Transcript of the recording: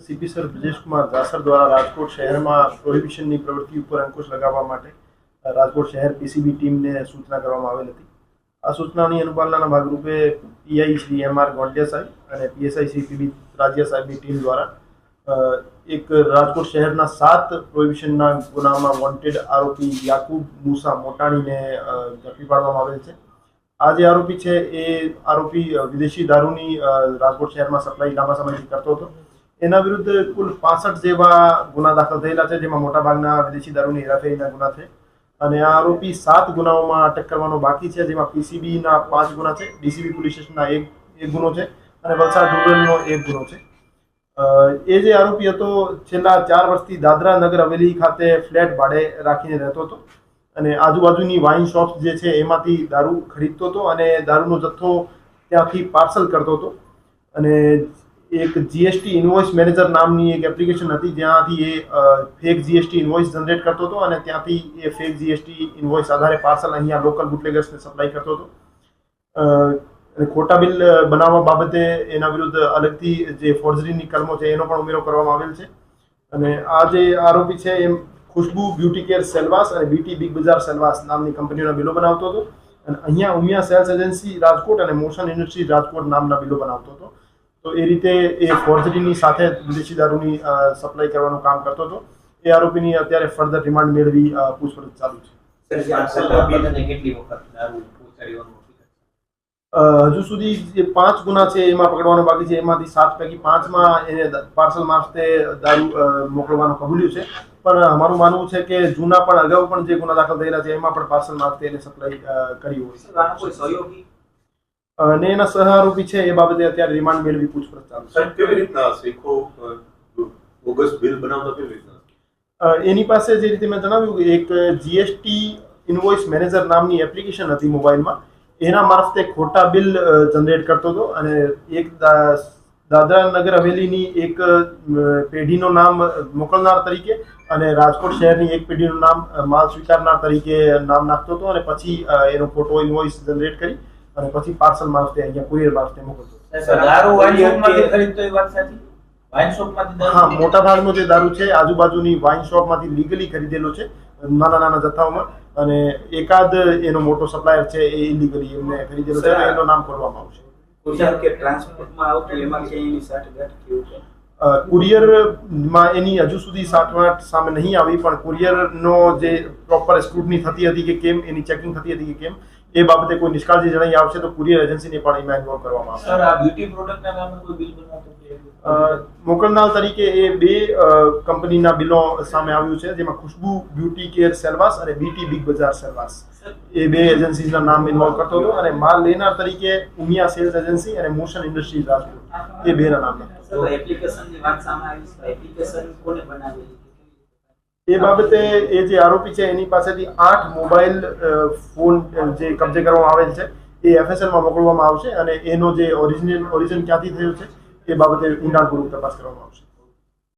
CP sir Brajesh Kumar जासर द्वारा राजकोट शहर में प्रोहिबिशन की प्रवृत्ति पर अंकुश लगावा माटे राजकोट शहर पीसीबी टीम ने सूचना करवामां आवेल हती। आ सूचनानी अनुपालना भागरूपे PI Shri M R Gondiya साहेब और पीएसआई श्री पीबी राजिया साहेबनी टीम द्वारा एक राजकोट शहरना 7 प्रोहिबिशनना गुनामां वॉन्टेड आरोपी याकूब मूसा मोटाणी ने झड़पी पाडवामां आवेल छे। आ जे आरोपी है ए आरोपी विदेशी दारूनी राजकोट शहर में सप्लाई लांबा समयथी करतो हतो। एना विरुद्ध कुल 65 जेवा गुना दाखल थयेला छे, जेमां मोटा भागना विदेशी दारूनी हेराफेरीना गुना छे અને આ આરોપી 7 ગુનાઓમાં અટક કરવાનો બાકી છે, જેમાં પીસીબી ના 5 ગુના છે, ડીસીબી પોલીસ સ્ટેશનના એક ગુનો છે અને વલસાડ રૂરલનો 1 ગુનો છે। એ જે આરોપી હતો છેલ્લા 4 વર્ષથી દાદરા નગર હવેલી ખાતે ફ્લેટ ભાડે રાખીને રહેતો હતો અને આજુબાજુની વાઇન શોપ્સ જે છે એમાંથી દારૂ ખરીદતો હતો અને દારૂનો જથ્થો ત્યાંથી પાર્સલ કરતો હતો અને एक जीएसटी इनवॉइस मैनेजर नामनी एक एप्लिकेशन थी ज्यांथी ए फेक जीएसटी इनवॉइस जनरेट करतो तो અને ત્યાંથી એ ફેક જીએસટી ઇનવોઇસ આધારે પાર્સલ અહીંયા લોકલ બુટલેગર્સને સપ્લાય કરતો હતો અને ખોટા બિલ બનાવવા બાબતે એના વિરુદ્ધ અલગથી જે ફોર્જરીની કલમો છે એનો પણ ઉમેરો કરવામાં આવેલ છે અને આ જે આરોપી છે એ ખુશ્બુ બ્યુટી કેર સેલવાસ અને બીટી બિગ બજાર સેલવાસ નામની કંપનીઓના બિલો બનાવતો હતો અને અહીંયા ઉમિયા સેલ્સ એજન્સી રાજકોટ અને મોશન ઇન્ડસ્ટ્રી રાજકોટ નામના બિલો બનાવતો હતો। तो ए रीते ए फॉर्जरीनी साथे विदेशी दारूनी सप्लाई करवानुं काम करतो હતો। ए आरोपीनी अत्यारे फर्दर रिमांड मेळवी पूछपरछ चालू छे। हजू सुधी जे 5 गुना छे एमां पकड़वानो बाकी छे, एमांथी 7 पैकी 5 मां एने पार्सल मार्फते दारू मोकलवानुं कबूल्युं छे, पण अमारुं मानवुं छे के जूना पण अगाऊ पण जे गुना दाखल थयेला छे एमां पण पार्सल मार्फते एने सप्लाई करी होय। कोई सहयोगी ने एना सह आरोपी है ए बाबते अत्यारे रिमांड मेळवी पूछपरछ चालू छे। साहेब केवी रीतना શીખો બોગસ બિલ બનાવતા કેવી રીતના एनी पासे जे रीते मैं जणाव्युं एक जीएसटी इनवॉइस मैनेजर नामनी एप्लिकेशन हती मोबाइलमां, एना मार्फते खोटा बिल जनरेट करतो હતો અને એક દાદરા નગર હવેલીની એક પેઢીનું નામ મોકલનાર તરીકે અને રાજકોટ શહેરની એક પેઢીનું નામ માલ સ્વીકારનાર તરીકે નામ નાખતો હતો અને પછી એનો ફોટો ઇનવોઇસ જનરેટ કરી અને પછી પાર્સલ મારફતે અહીંયા કુરિયર મારફતે મોકલતો। દારૂ વાઇન શોપમાંથી ખરીદતો એ વાત સાચી? વાઇન શોપમાંથી દારૂ? હા, મોટા ભાગનો જે દારૂ છે આજુબાજુની વાઇન શોપમાંથી લીગલી ખરીદેલો છે નાના નાના જથ્થાઓમાં અને એકાદ એનો મોટો સપ્લાયર છે એ ઇલીગલી એમને ખરીદેલો છે, એનું નામ ખોલવામાં આવશે। કુરિયર કે ટ્રાન્સપોર્ટમાં આવતું એમાં કે એની સાઠગાંઠ કેવું છે? કુરિયરમાં એની હજુ સુધી સાઠગાંઠ સામે નહીં આવી, પણ કુરિયરનો જે પ્રોપર સ્ક્રુટની થતી હતી કે કેમ, એની ચેકિંગ થતી હતી કે કેમ, એ બાબતે કોઈ નિષ્કાળજી જણાઈ આવશે તો કુરિયર એજન્સીને પણ એમાં ઇન્વોલ્વ કરવામાં આવશે। સર, આ બ્યુટી પ્રોડક્ટના નામે કોઈ બિલ બનાવતો મોકલનાર તરીકે એ 2 કંપનીના બિલો સામે આવ્યું છે, જેમાં ખુશ્બુ બ્યુટી કેર સેલવાસ અને બીટી બિગ બજાર સેલવાસ એ 2 એજન્સીના નામ ઇન્વોલ્વ કરતો હતો અને માલ લેનાર તરીકે ઉમિયા સેલ્સ એજન્સી અને મોશન ઇન્ડસ્ટ્રીઝ રાજકોટ એ 2 ના નામ હતા। તો એપ્લિકેશનની વાત સામે આવી છે, એપ્લિકેશન કોને બનાવેલી? એ બાબતે એ જે આરોપી છે એની પાસેથી 8 મોબાઈલ ફોન જે કબજે કરવામાં આવેલ છે એ એફએસએલમાં મોકલવામાં આવશે અને એનો જે ઓરિજિન ક્યાંથી થયો છે એ બાબતે ઊંડાણપૂર્વક તપાસ કરવામાં આવશે।